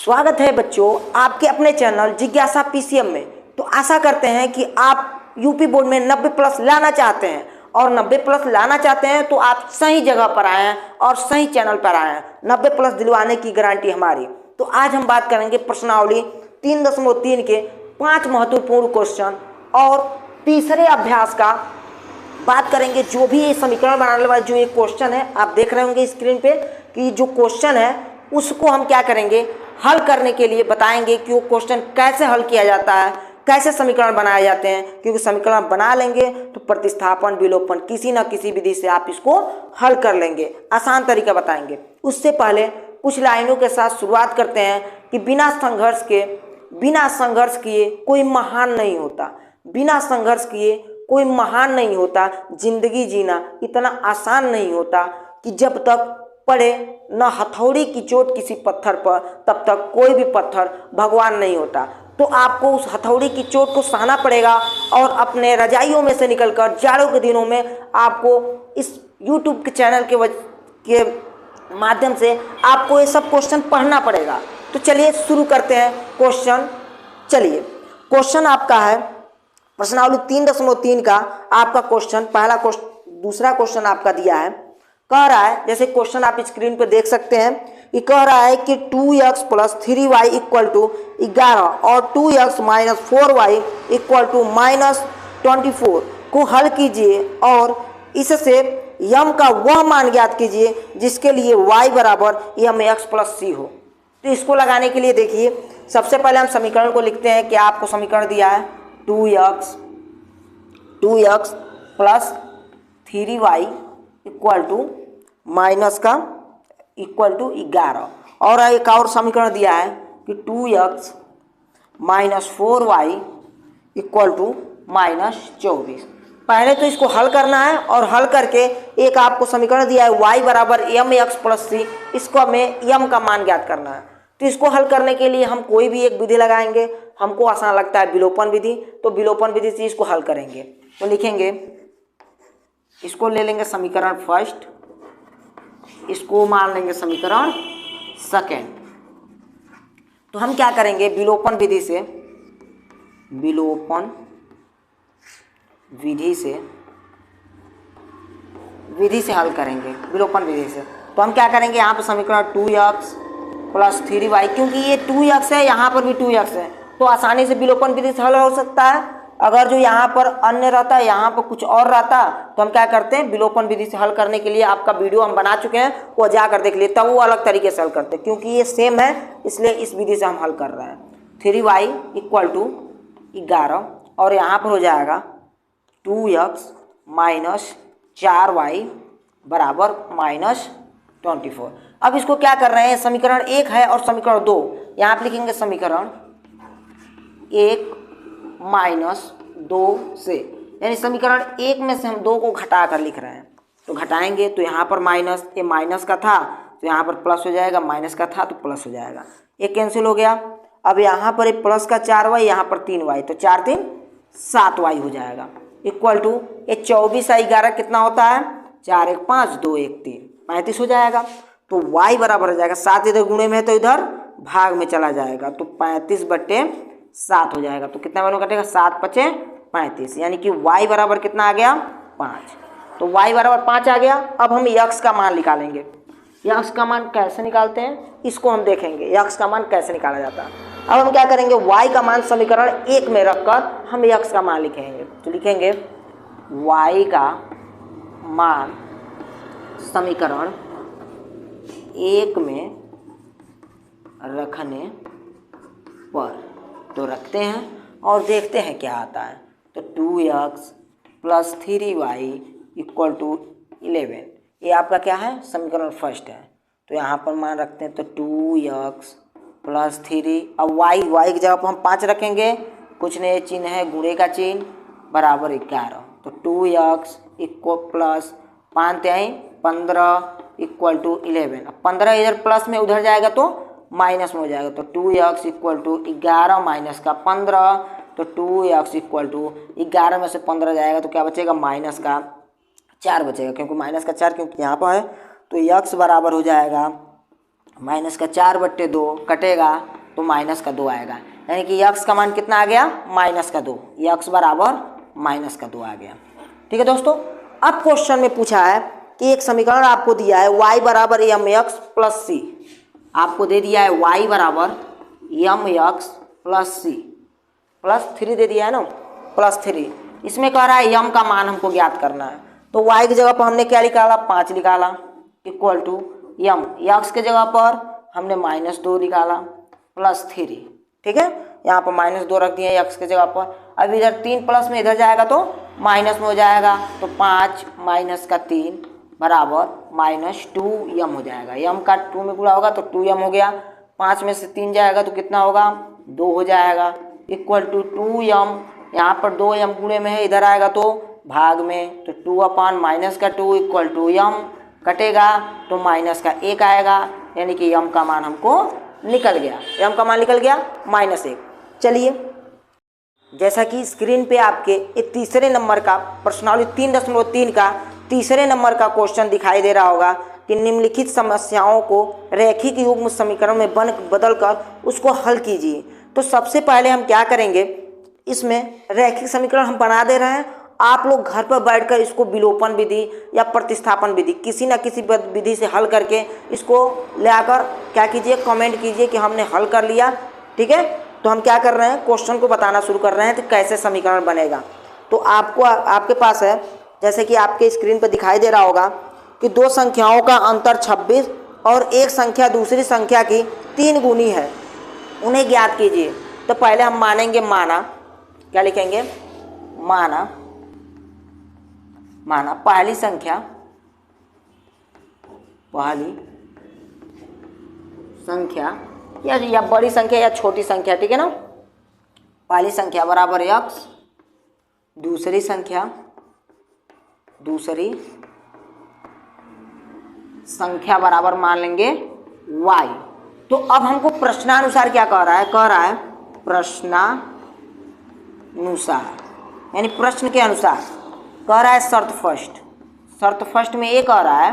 स्वागत है बच्चों आपके अपने चैनल जिज्ञासा पीसीएम में। तो आशा करते हैं कि आप यूपी बोर्ड में 90 प्लस लाना चाहते हैं और 90 प्लस लाना चाहते हैं तो आप सही जगह पर आए हैं और सही चैनल पर आए हैं। 90 प्लस दिलवाने की गारंटी हमारी। तो आज हम बात करेंगे प्रश्नावली 3.3 के 5 महत्वपूर्ण क्वेश्चन और तीसरे अभ्यास का बात करेंगे। जो भी ये समीकरण बनाने वाला जो एक क्वेश्चन है आप देख रहे होंगे स्क्रीन पे कि जो क्वेश्चन है उसको हम क्या करेंगे, हल करने के लिए बताएंगे कि वो क्वेश्चन कैसे हल किया जाता है, कैसे समीकरण बनाए जाते हैं। क्योंकि समीकरण बना लेंगे तो प्रतिस्थापन विलोपन किसी न किसी विधि से आप इसको हल कर लेंगे। आसान तरीका बताएंगे। उससे पहले कुछ लाइनों के साथ शुरुआत करते हैं कि बिना संघर्ष किए कोई महान नहीं होता। बिना संघर्ष किए कोई महान नहीं होता। जिंदगी जीना इतना आसान नहीं होता कि जब तक पड़े न हथौड़ी की चोट किसी पत्थर पर तब तक कोई भी पत्थर भगवान नहीं होता। तो आपको उस हथौड़ी की चोट को सहना पड़ेगा और अपने रजाइयों में से निकलकर जाड़ों के दिनों में आपको इस YouTube के चैनल के माध्यम से आपको ये सब क्वेश्चन पढ़ना पड़ेगा। तो चलिए शुरू करते हैं क्वेश्चन। चलिए क्वेश्चन आपका है प्रश्नावली 3.3 का आपका क्वेश्चन पहला क्वेश्चन। दूसरा क्वेश्चन आपका दिया है, कह रहा है, जैसे क्वेश्चन आप स्क्रीन पे देख सकते हैं, ये कह रहा है कि 2x + 3y = 11 और 2x - 4y = -24 को हल कीजिए और इससे यम का वह मान ज्ञात कीजिए जिसके लिए y = mx + c हो। तो इसको लगाने के लिए देखिए, सबसे पहले हम समीकरण को लिखते हैं कि आपको समीकरण दिया है 2x + 3y -11 और एक और समीकरण दिया है कि 2x - 4y -24। पहले तो इसको हल करना है और हल करके एक आपको समीकरण दिया है y = mx + c, इसको हमें m का मान ज्ञात करना है। तो इसको हल करने के लिए हम कोई भी एक विधि लगाएंगे। हमको आसान लगता है विलोपन विधि, तो विलोपन विधि से इसको हल करेंगे। तो लिखेंगे, इसको ले लेंगे समीकरण फर्स्ट, इसको मान लेंगे समीकरण सेकेंड। तो हम क्या करेंगे, विलोपन विधि से हल करेंगे। विलोपन विधि से तो हम क्या करेंगे, यहाँ पर समीकरण 2x + 3y, क्योंकि ये 2x है, यहाँ पर भी 2x है, तो आसानी से विलोपन विधि से हल हो सकता है। अगर जो यहाँ पर अन्य रहता है, यहाँ पर कुछ और रहता, तो हम क्या करते हैं, विलोपन विधि से हल करने के लिए आपका वीडियो हम बना चुके हैं, वो जाकर देख लिए, तब वो अलग तरीके से हल करते हैं। क्योंकि ये सेम है इसलिए इस विधि से हम हल कर रहे हैं। 3y = 11 और यहाँ पर हो जाएगा 2x - 4y = -24। अब इसको क्या कर रहे हैं, समीकरण 1 है और समीकरण 2, यहाँ पर लिखेंगे समीकरण 1 - 2 से, यानी समीकरण 1 में से हम 2 को घटा कर लिख रहे हैं। तो घटाएंगे तो यहाँ पर माइनस, ये माइनस का था तो यहाँ पर प्लस हो जाएगा, माइनस का था तो प्लस हो जाएगा, एक कैंसिल हो गया। अब यहाँ पर एक प्लस का 4y, यहाँ पर 3y, तो 4 3 7y हो जाएगा इक्वल टू ये 24 और 11 कितना होता है, 4 1 5 2 1 3 35 हो जाएगा। तो y बराबर हो जाएगा, 7 इधर गुणे में है तो इधर भाग में चला जाएगा, तो 35/7 हो जाएगा। तो कितना वैल्यू कटेगा, 7 5 35, यानी कि y बराबर कितना आ गया, 5। तो y बराबर 5 आ गया। अब हम x का मान निकालेंगे। x का मान कैसे निकालते हैं इसको हम देखेंगे, x का मान कैसे निकाला जाता है। अब हम क्या करेंगे, y का मान समीकरण 1 में रखकर हम x का मान लिखेंगे। तो लिखेंगे y का मान समीकरण 1 में रखने पर, तो रखते हैं और देखते हैं क्या आता है। तो 2x + 3y = 11, ये आपका क्या है, समीकरण फर्स्ट है। तो यहाँ पर मान रखते हैं, तो 2x + 3, अब y की जगह पर हम 5 रखेंगे, कुछ नहीं चिन्ह है गुणे का चिन्ह, बराबर 11। तो 2x + 5 3 15 = 11। अब 15 इधर प्लस में उधर जाएगा तो माइनस में हो जाएगा, तो 2x = 11 माइनस का 15, तो 2x = 11 में से 15 जाएगा तो क्या बचेगा, माइनस का 4 बचेगा, क्योंकि माइनस का 4 क्योंकि यहाँ पर है। तो x बराबर हो जाएगा -4/2 कटेगा तो माइनस का 2 आएगा, यानी कि यक्स का मान कितना आ गया, माइनस का 2, यक्स बराबर माइनस का 2 आ गया। ठीक है दोस्तों, अब क्वेश्चन में पूछा है कि एक समीकरण आपको दिया है y बराबर एम एक्स प्लस सी, आपको दे दिया है y बराबर M X plus C plus 3 दे दिया है ना, प्लस 3। इसमें कह रहा है यम का मान हमको ज्ञात करना है, तो y की जगह पर हमने क्या निकाला, 5 निकाला, इक्वल टू यम, यक्स के जगह पर हमने -2 निकाला प्लस 3। ठीक है, यहाँ पर -2 रख दिए यक्स की जगह पर। अब इधर 3 प्लस में इधर जाएगा तो माइनस में हो जाएगा, तो 5 माइनस का 3 बराबर -2 यम हो जाएगा। यम का 2 में गुणा होगा तो 2 यम हो गया, 5 में से 3 जाएगा तो कितना होगा, 2 हो जाएगा, इक्वल टू 2 यम। यहाँ पर 2 यम गुणे में है, इधर आएगा तो भाग में, तो 2/-2 इक्वल टू यम, कटेगा तो माइनस का 1 आएगा, यानी कि यम का मान हमको निकल गया, यम का मान निकल गया -1। चलिए, जैसा कि स्क्रीन पे आपके एक तीसरे नंबर का प्रश्नावली 3.3 का तीसरे नंबर का क्वेश्चन दिखाई दे रहा होगा कि निम्नलिखित समस्याओं को रैखिक युग्म समीकरण में बदल कर उसको हल कीजिए। तो सबसे पहले हम क्या करेंगे, इसमें रैखिक समीकरण हम बना दे रहे हैं, आप लोग घर पर बैठकर इसको विलोपन विधि या प्रतिस्थापन विधि किसी न किसी विधि से हल करके इसको ले आकर क्या कीजिए, कमेंट कीजिए कि हमने हल कर लिया। ठीक है, तो हम क्या कर रहे हैं, क्वेश्चन को बताना शुरू कर रहे हैं तो कैसे समीकरण बनेगा। तो आपको आपके पास है, जैसे कि आपके स्क्रीन पर दिखाई दे रहा होगा कि दो संख्याओं का अंतर 26 और एक संख्या दूसरी संख्या की 3 गुनी है, उन्हें ज्ञात कीजिए। तो पहले हम मानेंगे माना, क्या लिखेंगे, माना पहली संख्या या बड़ी संख्या या छोटी संख्या, ठीक है ना, पहली संख्या बराबर x, दूसरी संख्या बराबर मान लेंगे y। तो अब हमको प्रश्नानुसार क्या कह रहा है, प्रश्नानुसार यानी प्रश्न के अनुसार कह रहा है शर्त फर्स्ट में ये कह रहा है,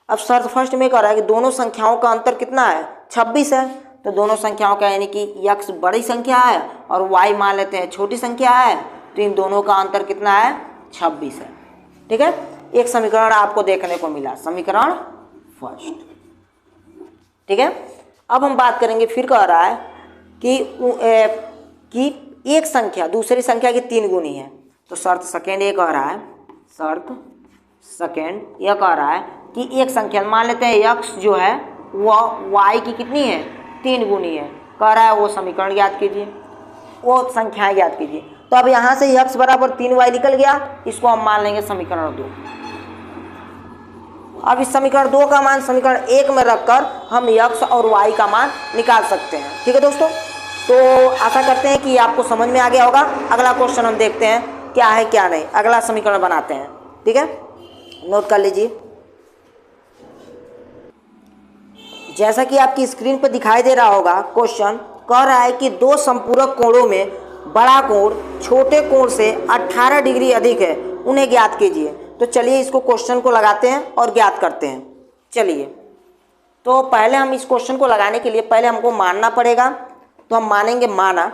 अब शर्त फर्स्ट में कह रहा है कि दोनों संख्याओं का अंतर कितना है, 26 है। तो दोनों संख्याओं का यानी कि x बड़ी संख्या है और y मान लेते हैं छोटी संख्या है, तो इन दोनों का अंतर कितना है, 26 है। ठीक है, एक समीकरण आपको देखने को मिला, समीकरण फर्स्ट। ठीक है, अब हम बात करेंगे, फिर कह रहा है कि एक संख्या दूसरी संख्या की 3 गुनी है। तो शर्त सेकेंड ये कह रहा है, यह कह रहा है कि एक संख्या मान लेते हैं x जो है वह y की कितनी है, 3 गुनी है, कह रहा है वो समीकरण ज्ञात कीजिए, वो संख्याएं ज्ञात कीजिए। तो अब यहाँ से x बराबर 3y निकल गया, इसको हम मान लेंगे समीकरण 2। अब इस समीकरण 2 का मान समीकरण 1 में रखकर हम x और y का मान निकाल सकते हैं। ठीक है दोस्तों, तो आशा करते हैं कि आपको समझ में आ गया होगा। अगला क्वेश्चन हम देखते हैं क्या है क्या नहीं, अगला समीकरण बनाते हैं। ठीक है, नोट कर लीजिए, जैसा कि आपकी स्क्रीन पर दिखाई दे रहा होगा, क्वेश्चन कह रहा है कि दो संपूरक कोणों में बड़ा कोण छोटे कोण से 18 डिग्री अधिक है, उन्हें ज्ञात कीजिए। तो चलिए इसको क्वेश्चन को लगाते हैं और ज्ञात करते हैं। चलिए, तो पहले हम इस क्वेश्चन को लगाने के लिए पहले हमको मानना पड़ेगा, तो हम मानेंगे माना।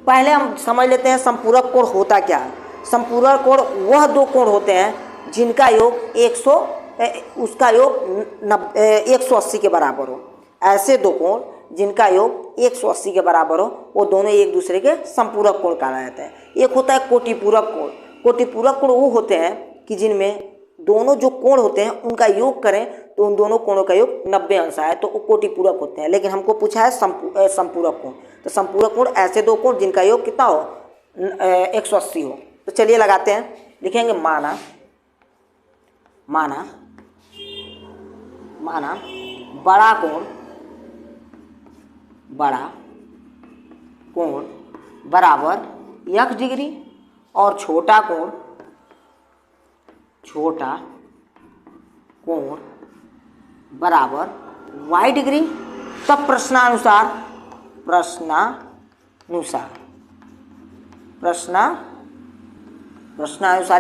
पहले हम समझ लेते हैं संपूरक कोण होता क्या है। संपूरक कोण वह दो कोण होते हैं जिनका योग 180 के बराबर हो। ऐसे दो कोण जिनका योग 180 के बराबर हो, वो दोनों एक दूसरे के संपूरक कोण कहा जाता है। एक होता है कोटिपूरक कोण। कोटिपूरक कोण वो होते हैं कि जिनमें दोनों जो कोण होते हैं उनका योग करें तो उन दोनों कोणों का योग 90 अंश आए, तो वो कोटिपूरक होते हैं। लेकिन हमको पूछा है संपूरक कोण, तो संपूरक कोण ऐसे दो कोण जिनका योग कितना हो, 180 हो। तो चलिए लगाते हैं, लिखेंगे माना बड़ा कोण बराबर x डिग्री और छोटा कोण बराबर y डिग्री। तब प्रश्नानुसार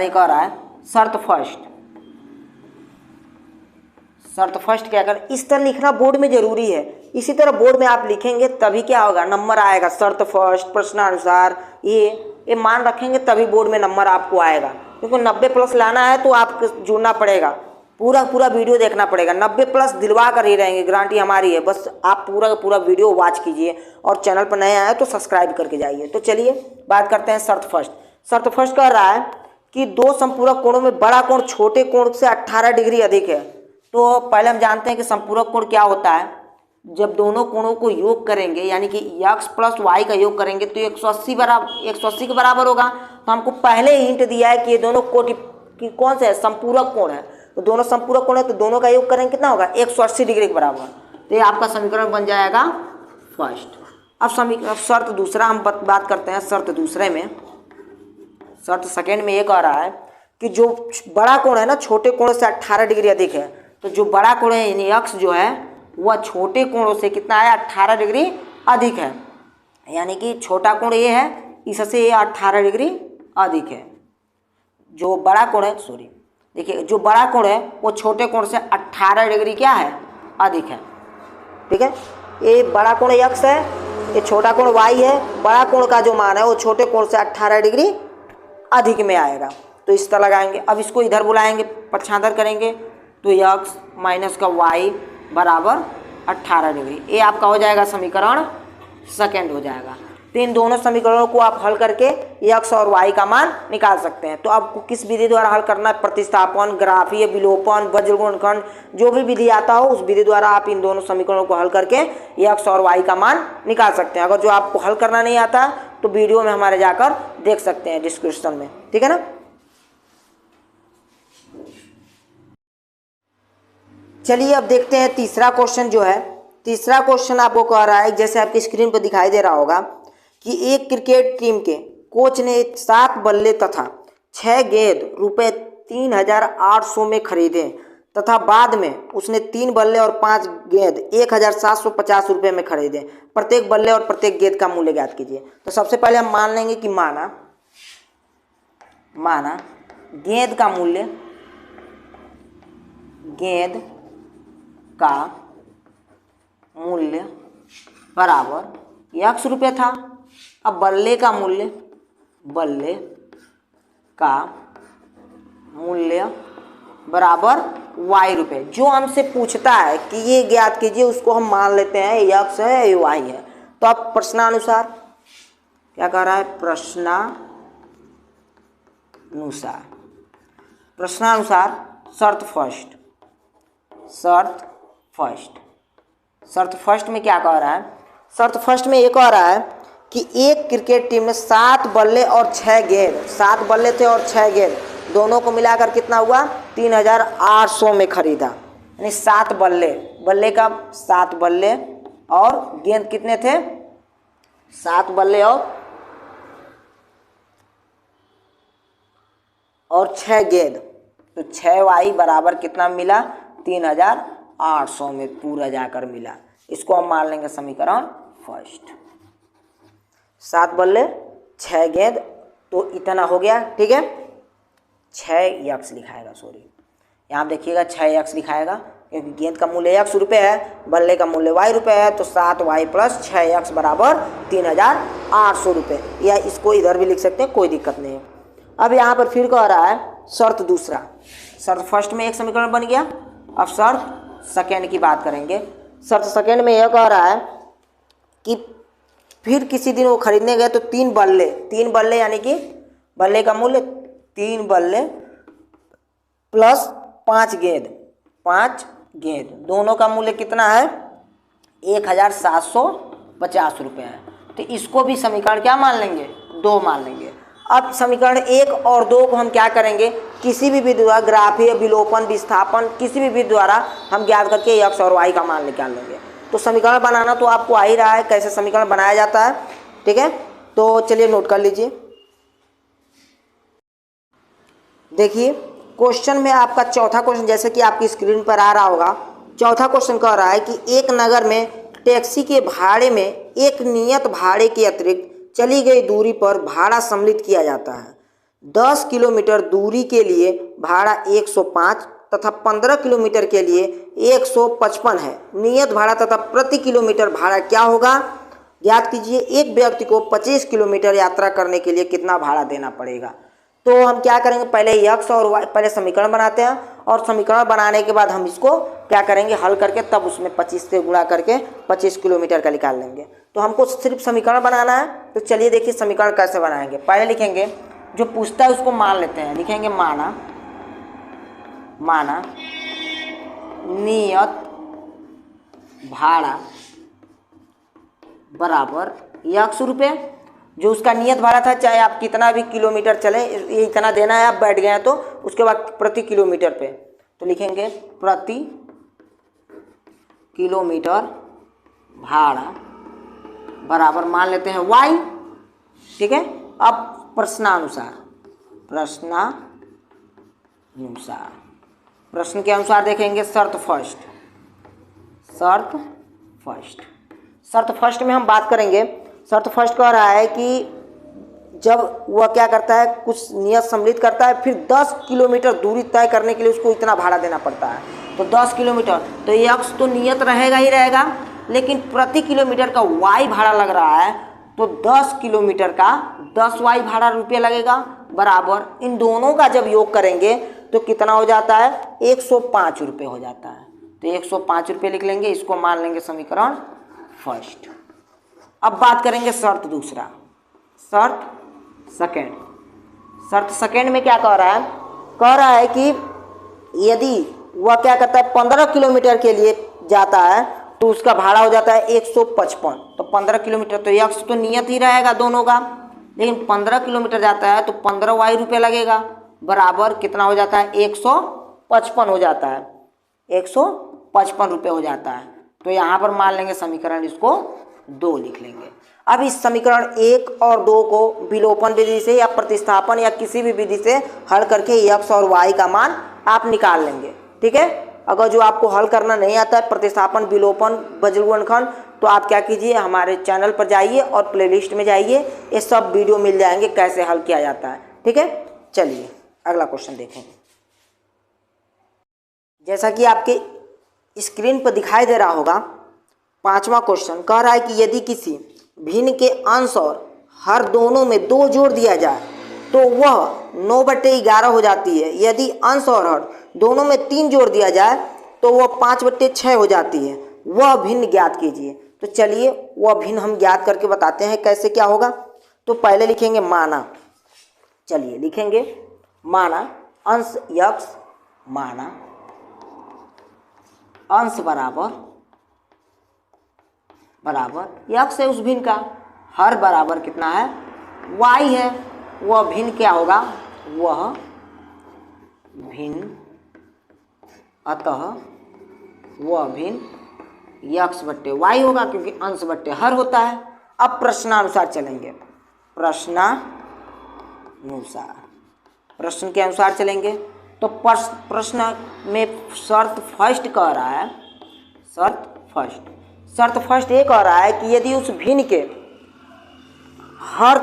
ये कह रहा है शर्त फर्स्ट क्या कर, इस तरह लिखना बोर्ड में जरूरी है। इसी तरह बोर्ड में आप लिखेंगे तभी क्या होगा, नंबर आएगा। शर्त फर्स्ट, प्रश्नानुसार, ये मान रखेंगे तभी बोर्ड में नंबर आपको आएगा। क्योंकि 90 प्लस लाना है तो आपको जुड़ना पड़ेगा, पूरा वीडियो देखना पड़ेगा। 90 प्लस दिलवा कर ही रहेंगे, गारंटी हमारी है। बस आप पूरा वीडियो वॉच कीजिए और चैनल पर नए आए तो सब्सक्राइब करके जाइए। तो चलिए बात करते हैं शर्त फर्स्ट। शर्त फर्स्ट कह रहा है कि दो संपूरक कोणों में बड़ा कोण छोटे कोण से 18 डिग्री अधिक है। तो पहले हम जानते हैं कि संपूरक कोण क्या होता है। जब दोनों कोणों को योग करेंगे यानी कि x प्लस वाई का योग करेंगे तो 180 के बराबर होगा। तो हमको पहले ही हिंट दिया है कि ये दोनों कोटि की कौन से है, संपूरक कोण है। तो दोनों संपूरक कोण है तो दोनों का योग करेंगे कितना होगा, 180 डिग्री के बराबर। तो ये आपका समीकरण बन जाएगा फर्स्ट। अब शर्त दूसरा हम बात करते हैं। शर्त दूसरे में, शर्त सेकेंड में ये कह रहा है कि जो बड़ा कोण है ना छोटे कोण से 18 डिग्री अधिक है। तो जो बड़ा कोण है यानी x जो है वह छोटे कोणों से कितना है, 18 डिग्री अधिक है। यानी कि छोटा कोण ये है, इससे ये 18 डिग्री अधिक है। जो बड़ा कोण है, सॉरी देखिए, जो बड़ा कोण है वो छोटे कोण से 18 डिग्री क्या है, अधिक है। ठीक है, ये बड़ा कोण x है, ये छोटा कोण y है। बड़ा कोण का जो मान है वो छोटे कोण से 18 डिग्री अधिक में आएगा। तो इस तरह लगाएंगे। अब इसको इधर बुलाएंगे, पक्षांतर करेंगे तो x माइनस का y बराबर 18 डिग्री। ये आपका हो जाएगा समीकरण सेकेंड हो जाएगा। तो इन दोनों समीकरणों को आप हल करके x और y का मान निकाल सकते हैं। तो आपको किस विधि द्वारा हल करना है, प्रतिस्थापन, ग्राफीय विलोपन, वज्रगुणनखंड, जो भी विधि आता हो उस विधि द्वारा आप इन दोनों समीकरणों को हल करके x और y का मान निकाल सकते हैं। अगर जो आपको हल करना नहीं आता तो वीडियो में हमारे जाकर देख सकते हैं डिस्क्रिप्शन में। ठीक है ना। चलिए अब देखते हैं तीसरा क्वेश्चन जो है। तीसरा क्वेश्चन आपको कह रहा है, जैसे आपकी स्क्रीन पर दिखाई दे रहा होगा कि एक क्रिकेट टीम के कोच ने 7 बल्ले तथा 6 गेंद रुपए 3,800 में खरीदे तथा बाद में उसने 3 बल्ले और 5 गेंद 1,750 रुपये में खरीदे। प्रत्येक बल्ले और प्रत्येक गेंद का मूल्य ज्ञात कीजिए। तो सबसे पहले हम मान लेंगे कि माना गेंद का मूल्य, गेंद का मूल्य बराबर x रुपये था। अब बल्ले का मूल्य, बल्ले का मूल्य बराबर y रुपये। जो हमसे पूछता है कि ये ज्ञात कीजिए उसको हम मान लेते हैं x है या y है। तो अब प्रश्नानुसार क्या कह रहा है, प्रश्नानुसार शर्त फर्स्ट में क्या कह रहा है, शर्त फर्स्ट में ये कह रहा है कि एक क्रिकेट टीम ने 7 बल्ले और 6 गेंद, 7 बल्ले थे और 6 गेंद, दोनों को मिलाकर कितना हुआ, 3,800 में खरीदा। यानी 7 बल्ले, बल्ले का 7 बल्ले और गेंद कितने थे, 7 बल्ले और 6 गेंद। तो 6y बराबर कितना मिला, 3,800 में पूरा जाकर मिला। इसको हम मान लेंगे समीकरण फर्स्ट। 7 बल्ले 6 गेंद तो इतना हो गया। ठीक है, 6x लिखाएगा, सॉरी यहाँ देखिएगा 6x लिखाएगा क्योंकि गेंद का मूल्य x रुपये है, बल्ले का मूल्य y रुपये है। तो 7y प्लस 6x बराबर 3,800 रुपये, या इसको इधर भी लिख सकते हैं, कोई दिक्कत नहीं है। अब यहाँ पर फिर कह रहा है शर्त दूसरा। शर्त फर्स्ट में एक समीकरण बन गया। अब शर्त सेकेंड की बात करेंगे। शर्त सेकेंड में यह कह रहा है कि फिर किसी दिन वो खरीदने गए तो 3 बल्ले यानी कि बल्ले का मूल्य 3 बल्ले प्लस 5 गेंद, दोनों का मूल्य कितना है, 1,750 रुपये है। तो इसको भी समीकरण क्या मान लेंगे, 2 मान लेंगे। अब समीकरण 1 और 2 को हम क्या करेंगे, किसी भी विधि द्वारा, ग्राफीय, विलोपन, विस्थापन, किसी भी विधि द्वारा हम ज्ञात करके x और y का मान निकाल लेंगे। तो समीकरण बनाना तो आपको आ ही रहा है, कैसे समीकरण बनाया जाता है। ठीक है, तो चलिए नोट कर लीजिए। देखिए क्वेश्चन में आपका चौथा क्वेश्चन, जैसे कि आपकी स्क्रीन पर आ रहा होगा, चौथा क्वेश्चन कह रहा है कि एक नगर में टैक्सी के भाड़े में एक नियत भाड़े के अतिरिक्त चली गई दूरी पर भाड़ा सम्मिलित किया जाता है। 10 किलोमीटर दूरी के लिए भाड़ा 105 तथा 15 किलोमीटर के लिए 155 है। नियत भाड़ा तथा प्रति किलोमीटर भाड़ा क्या होगा? याद कीजिए, एक व्यक्ति को 25 किलोमीटर यात्रा करने के लिए कितना भाड़ा देना पड़ेगा। तो हम क्या करेंगे, पहले x और y पहले समीकरण बनाते हैं और समीकरण बनाने के बाद हम इसको क्या करेंगे, हल करके तब उसमें 25 से गुणा करके 25 किलोमीटर का निकाल लेंगे। तो हमको सिर्फ समीकरण बनाना है। तो चलिए देखिए समीकरण कैसे बनाएंगे। पहले लिखेंगे, जो पूछता है उसको मान लेते हैं। लिखेंगे माना नियत भाड़ा बराबर x रुपये। जो उसका नियत भाड़ा था, चाहे आप कितना भी किलोमीटर चलें, ये इतना देना है, आप बैठ गए हैं तो उसके बाद प्रति किलोमीटर पे तो लिखेंगे प्रति किलोमीटर भाड़ा बराबर मान लेते हैं y। ठीक है। अब प्रश्न के अनुसार देखेंगे शर्त फर्स्ट में हम बात करेंगे। शर्त फर्स्ट कह रहा है कि जब वह क्या करता है, कुछ नियत सम्मिलित करता है, फिर 10 किलोमीटर दूरी तय करने के लिए उसको इतना भाड़ा देना पड़ता है। तो 10 किलोमीटर तो ये x तो नियत रहेगा ही रहेगा, लेकिन प्रति किलोमीटर का y भाड़ा लग रहा है, तो 10 किलोमीटर का 10y भाड़ा रुपये लगेगा बराबर इन दोनों का जब योग करेंगे तो कितना हो जाता है, 105 रुपये हो जाता है। तो 105 रुपये लिख लेंगे, इसको मान लेंगे समीकरण फर्स्ट। अब बात करेंगे शर्त दूसरा, शर्त सेकेंड में क्या कह रहा है कि यदि वह क्या करता है 15 किलोमीटर के लिए जाता है तो उसका भाड़ा हो जाता है 155। तो 15 किलोमीटर तो x तो नियत ही रहेगा दोनों का, लेकिन 15 किलोमीटर जाता है तो 15y रुपये लगेगा बराबर कितना हो जाता है, 155 हो जाता है, 155 रुपये हो जाता है। तो यहाँ पर मान लेंगे समीकरण इसको 2 लिख लेंगे। अब इस समीकरण 1 और 2 को विलोपन विधि से या प्रतिस्थापन या किसी भी विधि से हल करके x और y का मान आप निकाल लेंगे। ठीक है। अगर जो आपको हल करना नहीं आता है, प्रतिस्थापन, विलोपन, बज्रगुणनखंड, तो आप क्या कीजिए, हमारे चैनल पर जाइए और प्लेलिस्ट में जाइए, ये सब वीडियो मिल जाएंगे कैसे हल किया जाता है। ठीक है। चलिए अगला क्वेश्चन देखेंगे। जैसा कि आपके स्क्रीन पर दिखाई दे रहा होगा, 5वां क्वेश्चन कह रहा है कि यदि किसी भिन्न के अंश और हर दोनों में 2 जोड़ दिया जाए तो वह 9/11 हो जाती है। यदि अंश और हर दोनों में 3 जोड़ दिया जाए तो वह 5/6 हो जाती है। वह भिन्न ज्ञात कीजिए। तो चलिए वह भिन्न हम ज्ञात करके बताते हैं कैसे क्या होगा। तो पहले लिखेंगे माना, चलिए लिखेंगे माना अंश x माना अंश बराबर x है उस भिन्न का, हर बराबर कितना है, y है। वह भिन्न क्या होगा, वह भिन्न, अतः वह भिन्न x/y होगा, क्योंकि अंश बट्टे हर होता है। अब प्रश्नानुसार चलेंगे, प्रश्न के अनुसार चलेंगे। तो प्रश्न में शर्त फर्स्ट कह रहा है, शर्त फर्स्ट ये कह रहा है कि यदि उस भिन्न के हर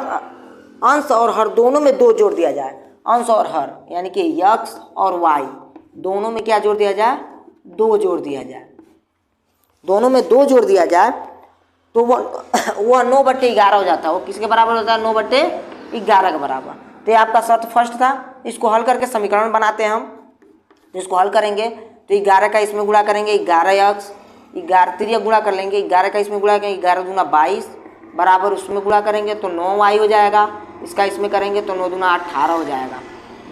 अंश और हर दोनों में 2 जोड़ दिया जाए, अंश और हर यानी कि x और y दोनों में क्या जोड़ दिया जाए, 2 जोड़ दिया जाए, दोनों में 2 जोड़ दिया जाए तो वह 9/11 हो जाता है। वो किसके बराबर होता है, 9/11 के बराबर। तो ये आपका शर्त फर्स्ट था। इसको हल करके समीकरण बनाते हैं हम। तो इसको हल करेंगे तो 11 का इसमें गुणा करेंगे 11x, 11 तिरिया गुणा कर लेंगे, 11 का इसमें गुणा करेंगे 11 दूना 22 बराबर उसमें गुणा करेंगे तो 9y हो जाएगा। इसका इसमें करेंगे तो 9 दूना 18 हो जाएगा।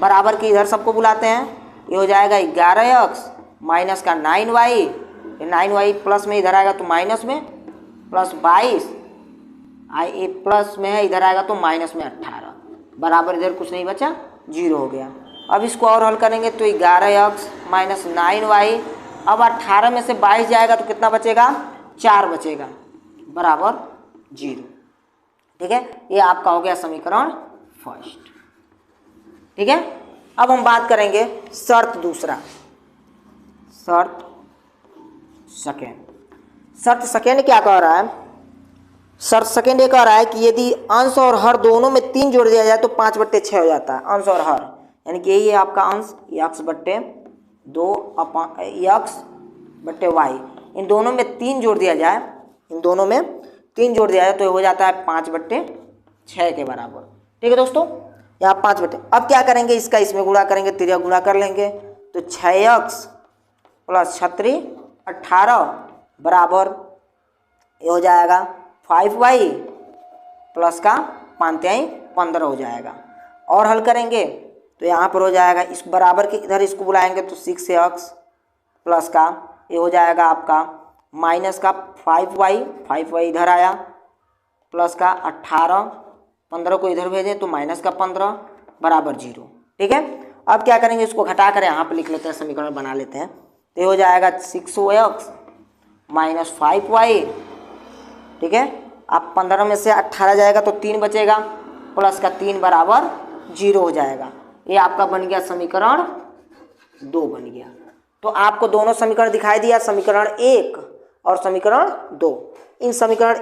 बराबर के इधर सबको बुलाते हैं, ये हो जाएगा 11x माइनस का 9y, 9y प्लस में इधर आएगा तो माइनस में, प्लस 22 ये प्लस में है, इधर आएगा तो माइनस में 18 बराबर इधर कुछ नहीं बचा, 0 हो गया। अब इसको और हल करेंगे तो 11x माइनस 9y, अब 18 में से 22 जाएगा तो कितना बचेगा, 4 बचेगा बराबर 0। ठीक है। ये आपका हो गया समीकरण फर्स्ट। ठीक है। अब हम बात करेंगे शर्त दूसरा, शर्त सेकेंड क्या कह रहा है, शर्त सेकेंड ये कह रहा है कि यदि अंश और हर दोनों में 3 जोड़ दिया जाए तो 5/6 हो जाता है। अंश और हर यानी कि यही है आपका अंश, x/2 2 अपॉन x बटे वाई, इन दोनों में 3 जोड़ दिया जाए, इन दोनों में 3 जोड़ दिया जाए तो हो जाता है 5/6 के बराबर। ठीक है दोस्तों, यहाँ 5/, अब क्या करेंगे, इसका इसमें गुणा करेंगे, तिर्यक गुणा कर लेंगे, तो 6x प्लस 36 18 बराबर ये हो जाएगा 5y प्लस का 5×15 हो जाएगा। और हल करेंगे तो यहाँ पर हो जाएगा, इस बराबर के इधर इसको बुलाएंगे तो 6x प्लस का ये हो जाएगा आपका माइनस का 5y इधर आया, प्लस का 18, 15 को इधर भेजें तो माइनस का 15 बराबर 0। ठीक है, अब क्या करेंगे, इसको घटा कर यहाँ पर लिख लेते हैं, समीकरण बना लेते हैं। तो ये हो जाएगा 6x माइनस 5y। ठीक है, अब 15 में से 18 जाएगा तो 3 बचेगा, प्लस का 3 बराबर 0 हो जाएगा। ये आपका बन गया समीकरण 2 बन गया। तो आपको दोनों समीकरण दिखाई दिया, समीकरण 1 और समीकरण 2। इन समीकरण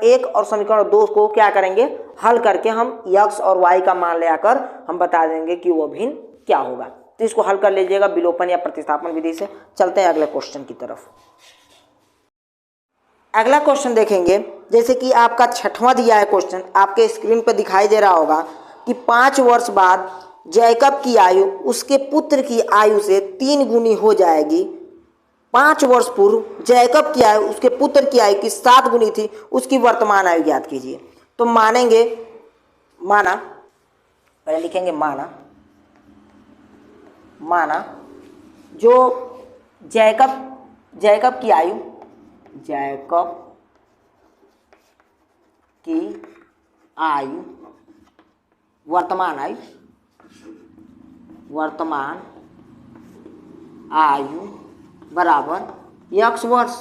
1 और समीकरण 2 को क्या करेंगे, हल करके हम x और y का मान ले आकर हम बता देंगे कि वो भिन्न क्या होगा। तो इसको हल कर लीजिएगा विलोपन या प्रतिस्थापन विधि से। चलते हैं अगले क्वेश्चन की तरफ। अगला क्वेश्चन देखेंगे, जैसे कि आपका 6वां दिया है क्वेश्चन, आपके स्क्रीन पर दिखाई दे रहा होगा कि 5 वर्ष बाद जैकब की आयु उसके पुत्र की आयु से 3 गुनी हो जाएगी। 5 वर्ष पूर्व जैकब की आयु उसके पुत्र की आयु की 7 गुनी थी, उसकी वर्तमान आयु ज्ञात कीजिए। तो मानेंगे, माना, पहले लिखेंगे माना जो जैकब की आयु, वर्तमान आयु बराबर x वर्ष,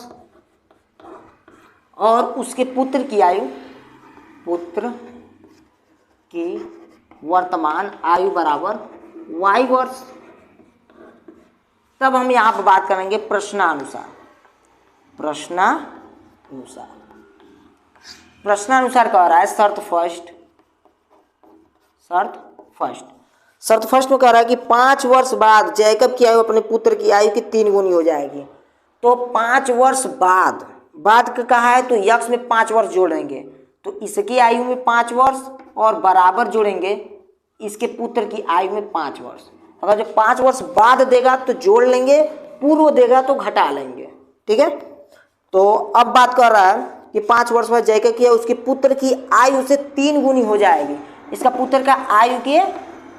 और उसके पुत्र की वर्तमान आयु बराबर y वर्ष। तब हम यहाँ पर बात करेंगे प्रश्नानुसार कह रहा है, शर्त फर्स्ट में कह रहा है कि 5 वर्ष बाद जैकब की आयु अपने पुत्र की आयु की 3 गुनी हो जाएगी। तो 5 वर्ष बाद का कहा है तो यक्ष में 5 वर्ष जोड़ेंगे, तो इसकी आयु में 5 वर्ष और बराबर जोड़ेंगे इसके पुत्र की आयु में 5 वर्ष। अगर जो 5 वर्ष बाद देगा तो जोड़ लेंगे, पूर्व देगा तो घटा लेंगे। ठीक है, तो अब बात कर रहा है कि 5 वर्ष बाद जैकब की आयु उसके पुत्र की आयु से 3 गुनी हो जाएगी। इसका पुत्र का आयु के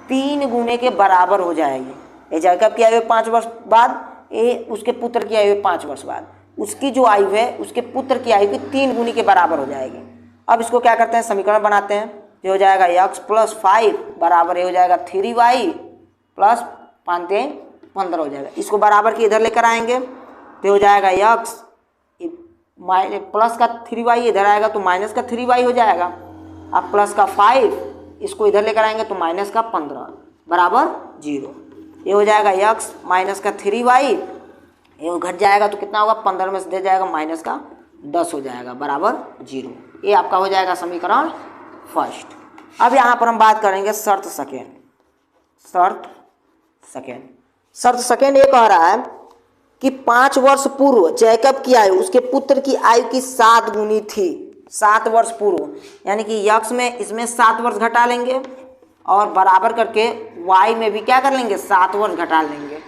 3 गुने के बराबर हो जाएगी। ये जैकब की आयु 5 वर्ष बाद, ये उसके पुत्र की आयु 5 वर्ष बाद, उसकी जो आयु है उसके पुत्र की आयु की 3 गुनी के बराबर हो जाएगी। अब इसको क्या करते हैं, समीकरण बनाते हैं। ये हो जाएगा x प्लस 5 बराबर ये हो जाएगा 3y प्लस 5×15 हो जाएगा। इसको बराबर के इधर लेकर आएंगे तो हो जाएगा x प्लस का 3y इधर आएगा तो माइनस का 3y हो जाएगा। अब प्लस का 5 इसको इधर लेकर आएंगे तो माइनस का 15 बराबर 0। ये हो जाएगा x माइनस का 3y, ये घट जाएगा तो कितना होगा, 15 में से दे जाएगा माइनस का 10 हो जाएगा बराबर 0। ये आपका हो जाएगा समीकरण फर्स्ट। अब यहाँ पर हम बात करेंगे शर्त सेकेंड। ये कह रहा है कि 5 वर्ष पूर्व जैकब की आयु उसके पुत्र की आयु की 7 गुनी थी। 7 वर्ष पूर्व यानी कि यक्ष में इसमें 7 वर्ष घटा लेंगे और बराबर करके y में भी क्या कर लेंगे, 7 वर्ष घटा लेंगे,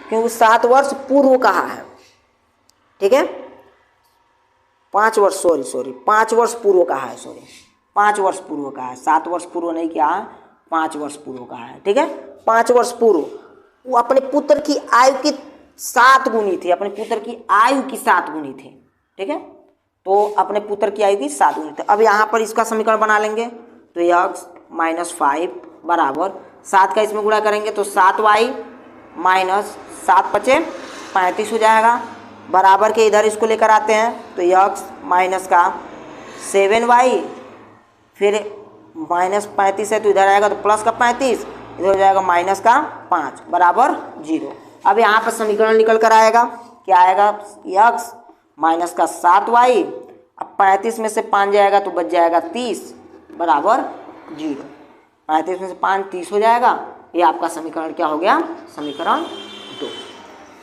क्योंकि 7 वर्ष पूर्व कहा है। ठीक है, 5 वर्ष पूर्व कहा है, 5 वर्ष पूर्व कहा है, 7 वर्ष पूर्व नहीं किया है, 5 वर्ष पूर्व कहा है। ठीक है, 5 वर्ष पूर्व वो अपने पुत्र की आयु की 7 गुनी थी, अपने पुत्र की आयु की 7 गुनी थी। ठीक है, तो अपने पुत्र की आयु की 7 गुनी थी। अब यहाँ पर इसका समीकरण बना लेंगे तो x माइनस 5 बराबर 7 का इसमें गुणा करेंगे तो 7y माइनस 7×5 35 हो जाएगा। बराबर के इधर इसको लेकर आते हैं तो x माइनस का 7y, फिर माइनस 35 है तो इधर आएगा तो प्लस का 35, इधर हो जाएगा माइनस का 5 बराबर 0। अब यहाँ पर समीकरण निकल कर आएगा, क्या आएगा, x माइनस का 7y, अब 35 में से 5 जाएगा तो बच जाएगा 30 बराबर 0। 35 में से 5 30 हो जाएगा, ये आपका समीकरण क्या हो गया, समीकरण 2।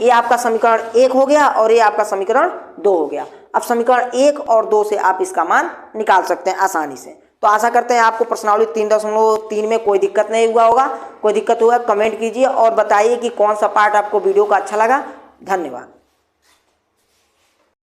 ये आपका समीकरण 1 हो गया और ये आपका समीकरण 2 हो गया। अब समीकरण 1 और 2 से आप इसका मान निकाल सकते हैं आसानी से। तो आशा करते हैं आपको प्रश्नावली 3.3 में कोई दिक्कत नहीं हुआ होगा। कोई दिक्कत हुआ कमेंट कीजिए और बताइए कि कौन सा पार्ट आपको वीडियो का अच्छा लगा। धन्यवाद।